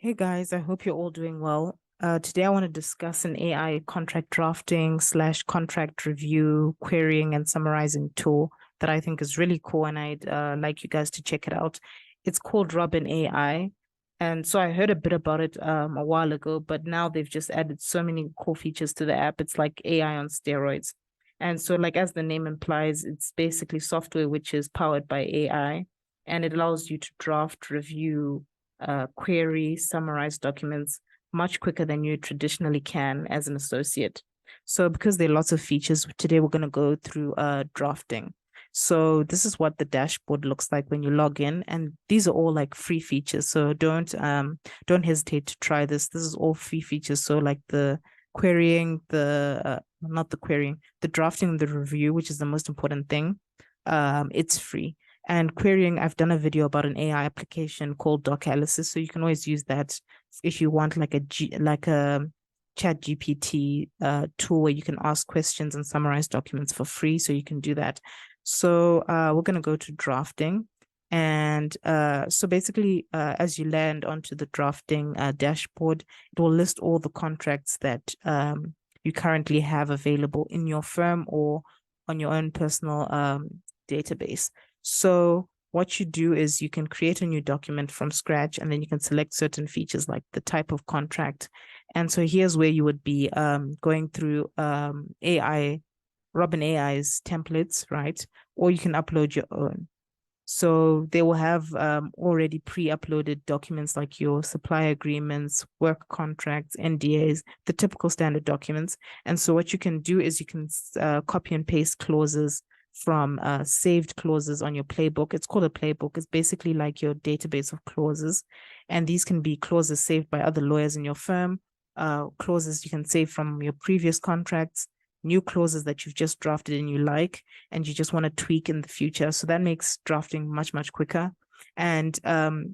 Hey guys, I hope you're all doing well. Today I want to discuss an AI contract drafting slash contract review, querying and summarizing tool that I think is really cool, and I'd like you guys to check it out. It's called Robin AI. And so I heard a bit about it a while ago, but now they've just added so many cool features to the app. It's like AI on steroids. And so, like as the name implies, it's basically software which is powered by AI, and it allows you to draft, review, query, summarize documents much quicker than you traditionally can as an associate. So because there are lots of features, today we're going to go through drafting. So this is what the dashboard looks like when you log in, and these are all like free features. So don't hesitate to try this. This is all free features. So like the querying, the not the querying, the drafting, the review, which is the most important thing. It's free. And querying, I've done a video about an AI application called Docanalysis, so you can always use that if you want like a chat GPT tool where you can ask questions and summarize documents for free. So you can do that. So we're going to go to drafting. And so basically, as you land onto the drafting dashboard, it will list all the contracts that you currently have available in your firm or on your own personal database. So what you do is you can create a new document from scratch, and then you can select certain features like the type of contract. And so here's where you would be going through Robin AI's templates, right? Or you can upload your own. So they will have already pre-uploaded documents like your supply agreements, work contracts, NDAs, the typical standard documents. And so what you can do is you can copy and paste clauses from saved clauses on your playbook. It's called a playbook. It's basically like your database of clauses. And these can be clauses saved by other lawyers in your firm, clauses you can save from your previous contracts, new clauses that you've just drafted and you like, and you just want to tweak in the future. So that makes drafting much, much quicker. And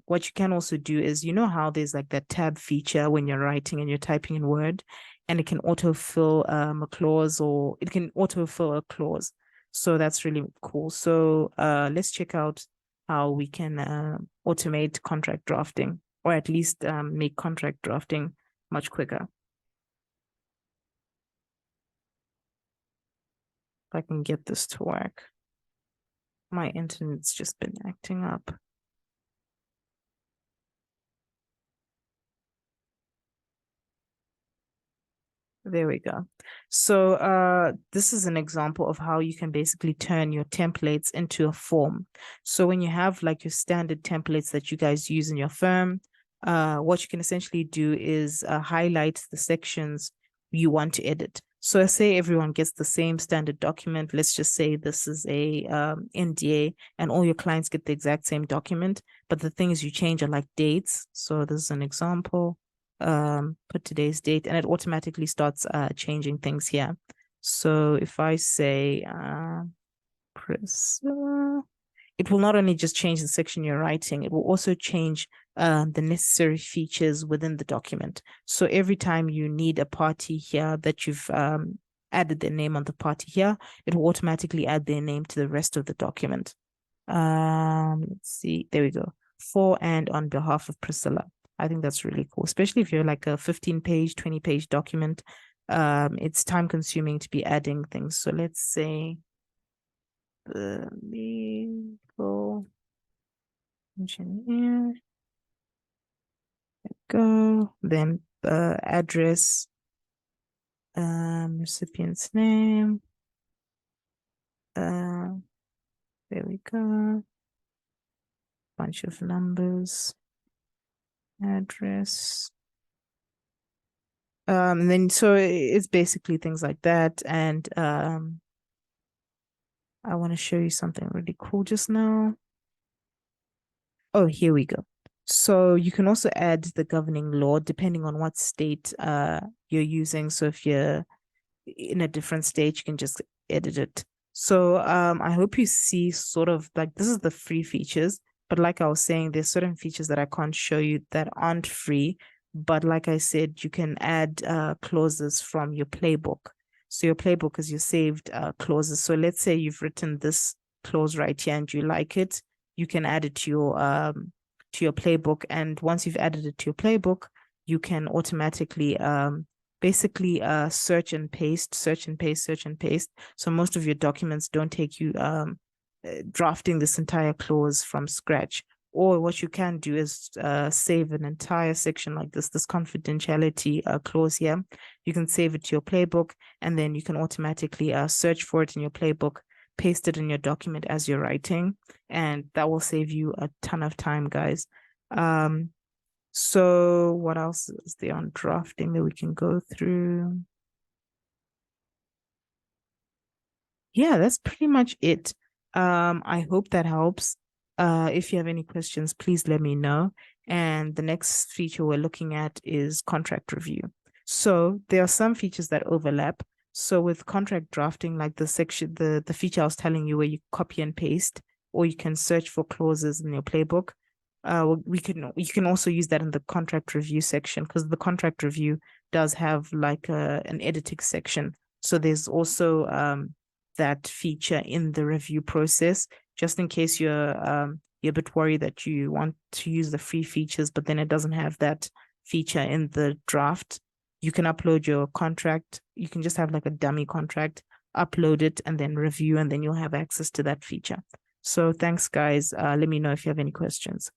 what you can also do is, you know how there's like that tab feature when you're writing and you're typing in Word, and it can autofill a clause, or it can autofill a clause. So that's really cool. So let's check out how we can automate contract drafting, or at least make contract drafting much quicker. If I can get this to work. My internet's just been acting up. There we go. So this is an example of how you can basically turn your templates into a form. So when you have like your standard templates that you guys use in your firm, what you can essentially do is highlight the sections you want to edit. So say everyone gets the same standard document. Let's just say this is a NDA, and all your clients get the exact same document, but the things you change are like dates. So this is an example. Put today's date, and it automatically starts changing things here. So if I say Priscilla, it will not only just change the section you're writing, it will also change the necessary features within the document. So every time you need a party here that you've added their name on the party here, it will automatically add their name to the rest of the document. Let's see, there we go. For and on behalf of Priscilla. I think that's really cool, especially if you're like a 15-page, 20-page document. It's time consuming to be adding things. So let's say the legal engineer. Go. Then address, recipient's name. There we go. Bunch of numbers. Address. Then so it's basically things like that. And I want to show you something really cool just now. Oh, here we go. So you can also add the governing law depending on what state you're using. So if you're in a different state, you can just edit it. So I hope you see sort of like this is the free features, but like I was saying, there's certain features that I can't show you that aren't free. But like I said, you can add clauses from your playbook. So your playbook is your saved clauses. So let's say you've written this clause right here and you like it, you can add it to your to your playbook. And once you've added it to your playbook, you can automatically basically search and paste, search and paste, search and paste. So most of your documents don't take you drafting this entire clause from scratch. Or what you can do is save an entire section like this confidentiality clause here. You can save it to your playbook, and then you can automatically search for it in your playbook, paste it in your document as you're writing, and that will save you a ton of time, guys. So what else is there on drafting that we can go through? Yeah, that's pretty much it. I hope that helps. If you have any questions, please let me know. And the next feature we're looking at is contract review. So there are some features that overlap. So with contract drafting, like the section, the feature I was telling you where you copy and paste, or you can search for clauses in your playbook. You can also use that in the contract review section, because the contract review does have like an editing section. So there's also that feature in the review process, just in case you're a bit worried that you want to use the free features, but then it doesn't have that feature in the draft. You can upload your contract. You can just have like a dummy contract, upload it, and then review, and then you'll have access to that feature. So thanks, guys. Let me know if you have any questions.